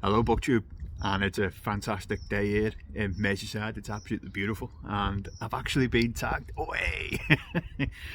Hello BookTube, and it's a fantastic day here in Merseyside. It's absolutely beautiful, and I've actually been tagged away.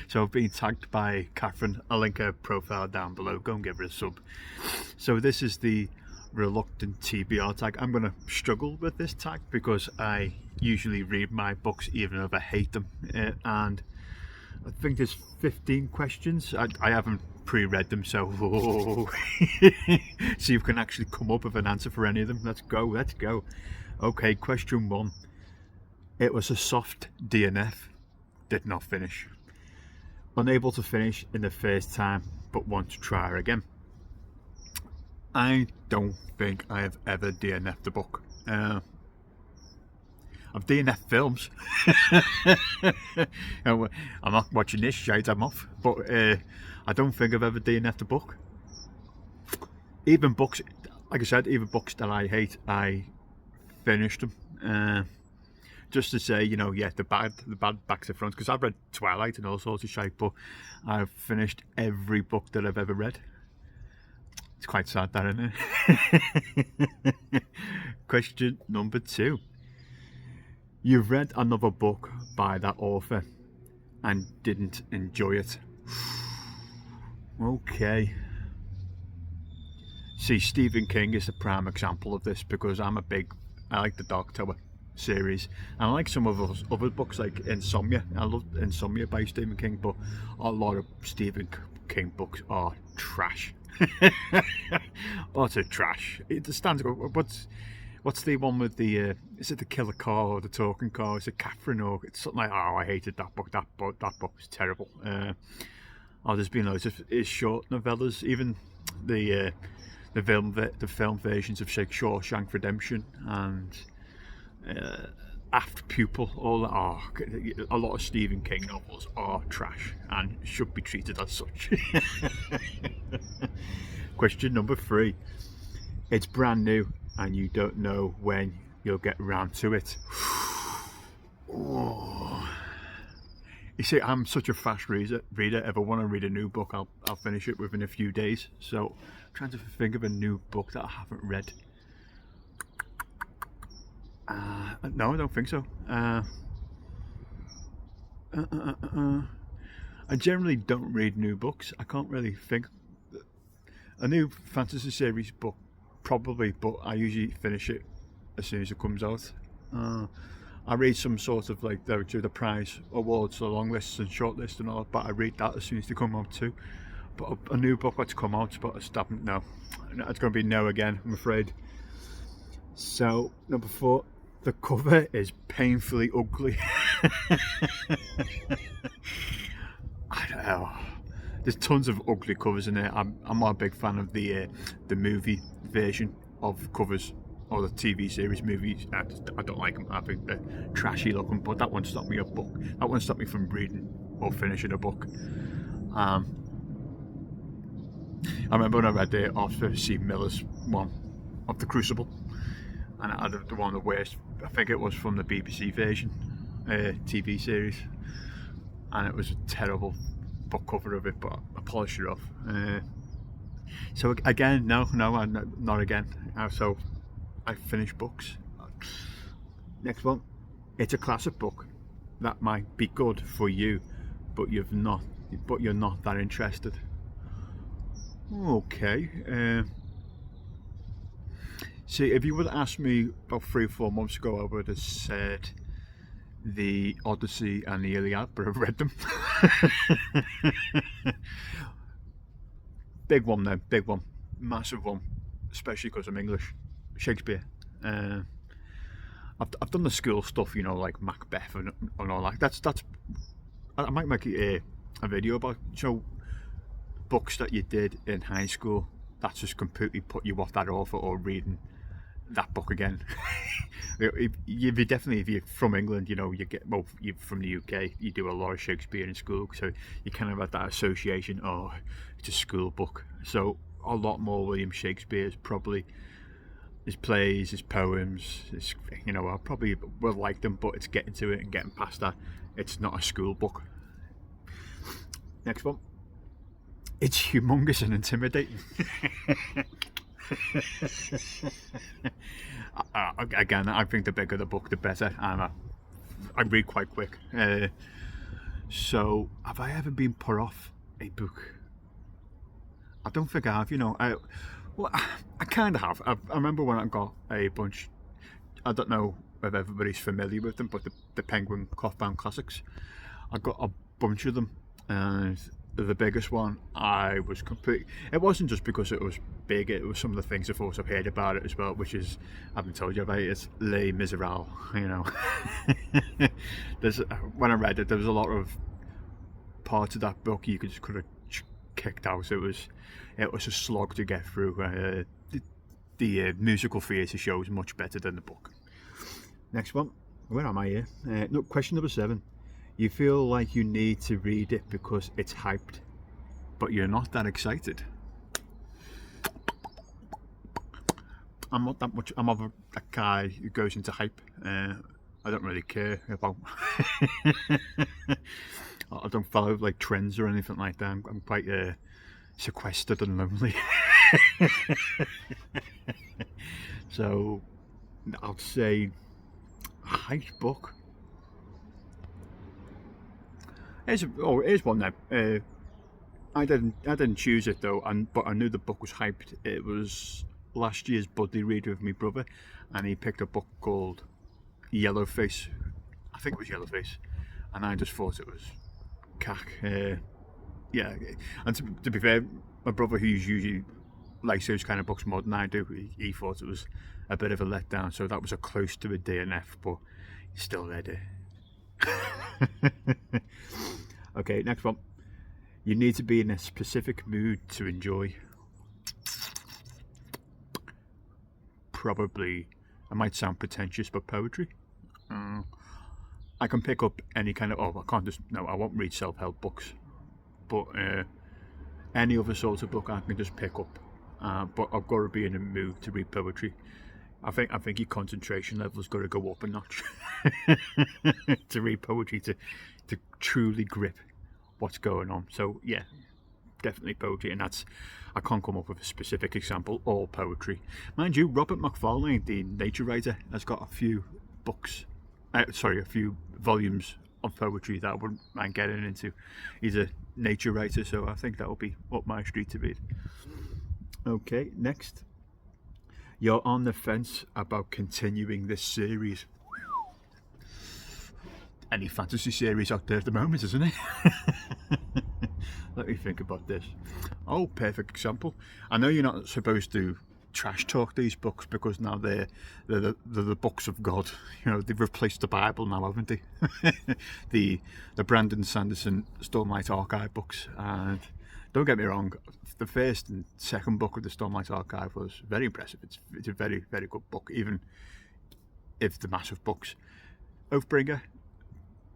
So I've been tagged by Catherine. I'll link her profile down below. Go and give her a sub. So this is the reluctant TBR tag. I'm going to struggle with this tag because I usually read my books even if I hate them, and I think there's 15 questions. I haven't pre-read them, so see if you can actually come up with an answer for any of them. Let's go. Okay, question 1. It was a soft DNF. Did not finish. Unable to finish in the first time, but want to try again. I don't think I have ever DNF'd a book. I've DNF films. I'm not watching this shite, I'm off. But I don't think I've ever DNF'd a book. Even books, like I said, even books that I hate, I finished them. Just to say, yeah, the bad back to front, because I've read Twilight and all sorts of shite, but I've finished every book that I've ever read. It's quite sad, that, isn't it? Question number 2. You've read another book by that author and didn't enjoy it. Okay. See, Stephen King is a prime example of this because I like the Dark Tower series, and I like some of those other books like Insomnia. I love Insomnia by Stephen King, but a lot of Stephen King books are trash. Utter trash. It stands. What's the one with the? Is it the killer car or the talking car? Is it Catherine or it's something like? Oh, I hated that book. That book was terrible. There's been loads of short novellas. Even the film versions of Shawshank Redemption and After Pupil. A lot of Stephen King novels are trash and should be treated as such. Question number 3. It's brand new and you don't know when you'll get around to it. Oh. You see, I'm such a fast reader. If I want to read a new book, I'll finish it within a few days. So I'm trying to think of a new book that I haven't read. No, I don't think so. I generally don't read new books. I can't really think. A new fantasy series book, probably, but I usually finish it as soon as it comes out. I read some sort of like they do the prize awards, the long lists and short lists and all, but I read that as soon as they come out too. But a new book that's come out, but I haven't. No, it's going to be no again, I'm afraid. So number 4, the cover is painfully ugly. I don't know. There's tons of ugly covers in there. I'm not a big fan of the movie version of covers, or the TV series movies. I don't like them. I think they're trashy looking, but that one stopped me That one stopped me from reading or finishing a book. I remember when I read the Arthur C. Miller's one of The Crucible, and I had one of the worst. I think it was from the BBC version TV series, and it was a terrible book cover of it, but I polished it off. So again, no, not again. So I finish books. Next one. It's a classic book that might be good for you, but you're not that interested. Okay. See, if you would have asked me about 3 or 4 months ago, I would have said the Odyssey and the Iliad, but I've read them. Big one then, massive one, especially because I'm English. Shakespeare. I've done the school stuff, like Macbeth and all that. That's. I might make a video about books that you did in high school that just completely put you off that author or reading that book again. If you're from England, you're from the UK, you do a lot of Shakespeare in school, so you kind of have that association. Oh, it's a school book. So a lot more William Shakespeare's probably his plays, his poems. I probably will like them, but it's getting to it and getting past that. It's not a school book. Next one. It's humongous and intimidating. again, I think the bigger the book, the better, and I read quite quick. So, have I ever been put off a book? I don't think I have. Well, I kind of have. I remember when I got a bunch. I don't know if everybody's familiar with them, but the Penguin cloth-bound classics. I got a bunch of them, and the biggest one I was complete. It wasn't just because it was big; it was some of the things I've also heard about it as well, which is I haven't told you about it. It's Les Miserables. There's when I read it, there was a lot of parts of that book you could have kicked out. It was a slog to get through. The musical theatre show is much better than the book. Next one. Where am I here? No, question number 7. You feel like you need to read it because it's hyped, but you're not that excited. I'm not that much. I'm of a guy who goes into hype. I don't really care about. I don't follow like trends or anything like that. I'm quite sequestered and lonely. So I'll say hype book. Here's one now. I didn't choose it though, but I knew the book was hyped. It was last year's buddy reader with my brother, and he picked a book called Yellowface. I think it was Yellowface, and I just thought it was cack. Yeah, and to be fair, my brother, who's usually likes those kind of books more than I do, he thought it was a bit of a letdown. So that was a close to a DNF, but he still read it. Okay, next one. You need to be in a specific mood to enjoy. Probably, I might sound pretentious, but poetry. I can pick up any kind of. Oh, I can't just. No, I won't read self-help books, but any other sort of book I can just pick up. But I've got to be in a mood to read poetry. I think your concentration level's got to go up a notch to read poetry to truly grip what's going on. So yeah, definitely poetry, and that's, I can't come up with a specific example. All poetry, mind you. Robert Macfarlane, the nature writer, has got a few books. A few volumes of poetry that I wouldn't mind getting into. He's a nature writer, so I think that'll be up my street to read. Okay, next. You're on the fence about continuing this series. Any fantasy series out there at the moment, isn't it? Let me think about this. Oh, perfect example. I know you're not supposed to trash talk these books because now they're the books of God. They've replaced the Bible now, haven't they? the Brandon Sanderson Stormlight Archive books. And don't get me wrong, the first and second book of the Stormlight Archive was very impressive. It's a very, very good book, even if the massive books. Oathbringer,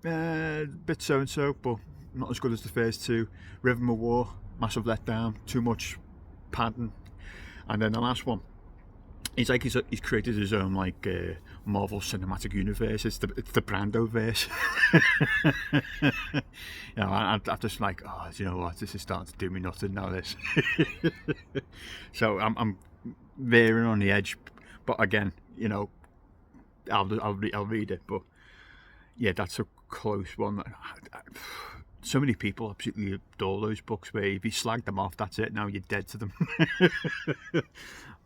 bit so and so, but not as good as the first two. Rhythm of War, massive letdown, too much padding. And then the last one, he's created his own Marvel Cinematic Universe. It's the Brando-verse. I'm just like, oh, do you know what? This is starting to do me nothing now. This. So I'm veering on the edge, but again, I'll read it. But yeah, that's a close one. So many people absolutely adore those books where if you slag them off, that's it, now you're dead to them.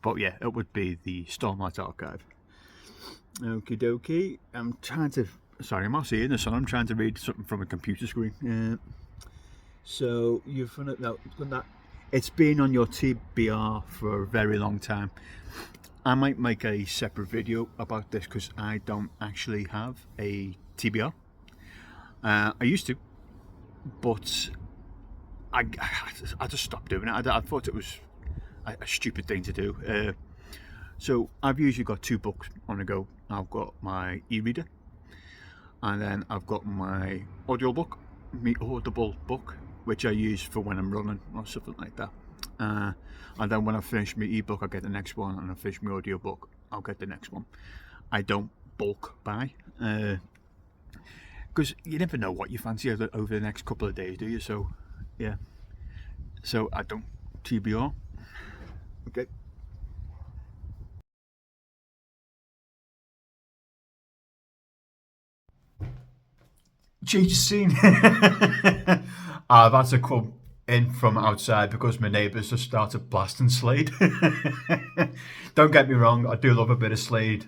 But yeah, it would be the Stormlight Archive. Okie dokie. I'm not seeing the sun, I'm trying to read something from a computer screen. So you've done that. It's been on your TBR for a very long time. I might make a separate video about this because I don't actually have a TBR. I used to, but I just stopped doing it. I thought it was a stupid thing to do. So I've usually got 2 books on the go. I've got my e-reader, and then I've got my audible book, which I use for when I'm running or something like that. And then when I finish my ebook, I'll get the next one, and I finish my audiobook, I'll get the next one. I don't bulk buy. Because you never know what you fancy over the next couple of days, do you? So, yeah. So I don't TBR. Okay. Cheech scene. I've had to come in from outside because my neighbours just started blasting Slade. Don't get me wrong, I do love a bit of Slade,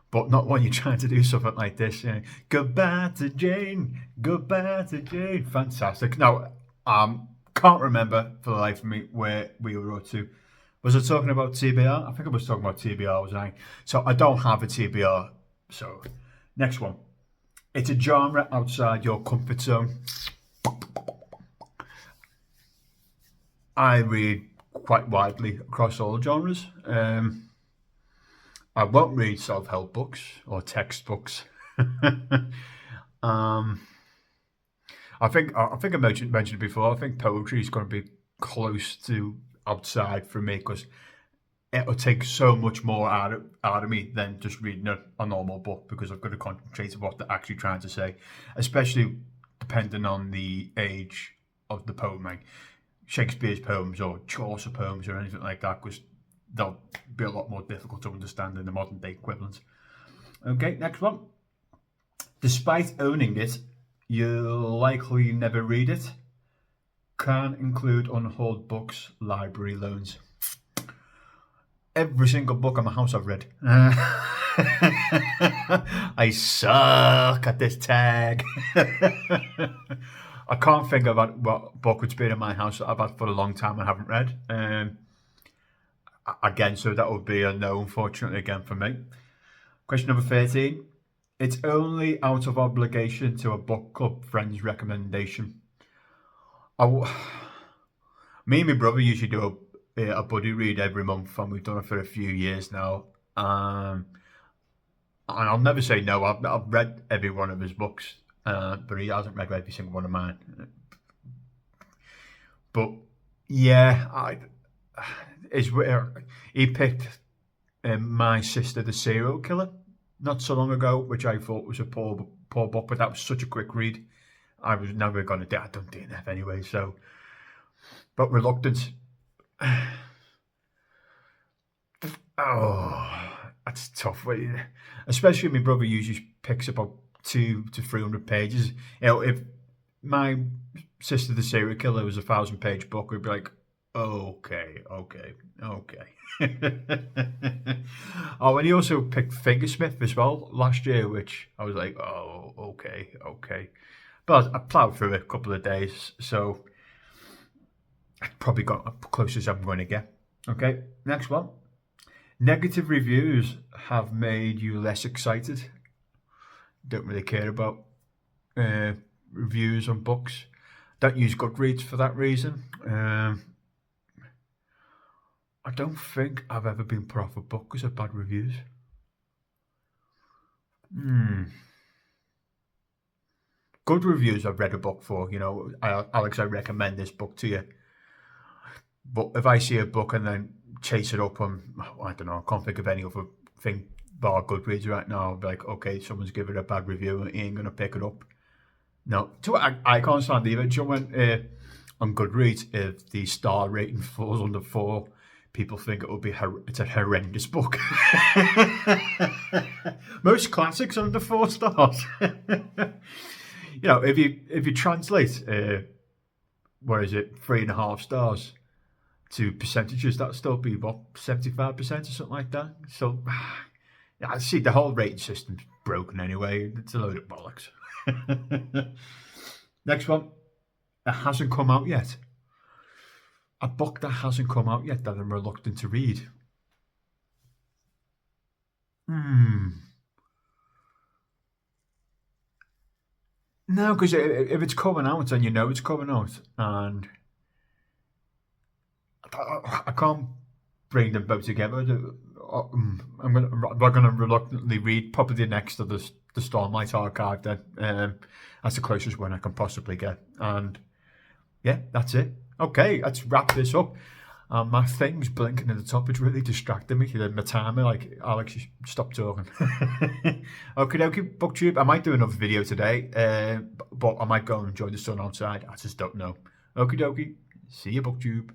but not when you're trying to do something like this. Goodbye to Jane, goodbye to Jane. Fantastic. Now, can't remember for the life of me where we were up to. Was I talking about TBR? I think I was talking about TBR, wasn't I? So I don't have a TBR. So, next one. It's a genre outside your comfort zone. I read quite widely across all genres. I won't read self-help books or textbooks. I think I mentioned it before. I think poetry is going to be close to outside for me because it'll take so much more out of me than just reading a normal book, because I've got to concentrate on what they're actually trying to say, especially depending on the age of the poem, like Shakespeare's poems or Chaucer poems or anything like that, because they'll be a lot more difficult to understand than the modern day equivalent. Okay, next one. Despite owning it, you'll likely never read it. Can include unhauled books, library loans. Every single book in my house I've read. I suck at this tag. I can't think of what book would be in my house that I've had for a long time and haven't read. Again, so that would be a no, unfortunately, again for me. Question number 13. It's only out of obligation to a book club friend's recommendation. Me and my brother usually do a buddy read every month, and we've done it for a few years now. And I'll never say no. I've read every one of his books, but he hasn't read every single one of mine. But yeah, he picked My Sister the Serial Killer not so long ago, which I thought was a poor book, but that was such a quick read. I was never going to do. I don't DNF anyway, so. But reluctant. Oh, that's tough. Especially my brother usually picks about 200 to 300 pages. If My Sister the Serial Killer was a 1,000-page book, we'd be like, okay. Oh, and he also picked Fingersmith as well last year, which I was like, oh, okay. But I ploughed through it a couple of days, so I probably got up close as I'm going to get. Okay, next one. Negative reviews have made you less excited. Don't really care about reviews on books. Don't use Goodreads for that reason. I don't think I've ever been put off a book because of bad reviews. Good reviews I've read a book for. Alex, I recommend this book to you. But if I see a book and then chase it up on, I don't know, I can't think of any other thing bar Goodreads right now. I'll be like, okay, someone's given it a bad review and he ain't going to pick it up. No, I can't stand either. Do you know when on Goodreads, if the star rating falls under 4, people think it's a horrendous book. Most classics under 4 stars. If you translate, 3.5 stars to percentages, that'll still be what, 75% or something like that. So, I see the whole rating system's broken anyway. It's a load of bollocks. Next one. It hasn't come out yet. A book that hasn't come out yet that I'm reluctant to read. No, because if it's coming out, then it's coming out, and I can't bring them both together. I'm gonna reluctantly read probably the next of the Stormlight Archive. Then that's the closest one I can possibly get, and yeah, that's it. Okay, let's wrap this up. My thing's blinking at the top. It's really distracting me. My timer, like, Alex, stop talking. Okay, BookTube. I might do another video today, but I might go and enjoy the sun outside. I just don't know. Okie dokie. See you, BookTube.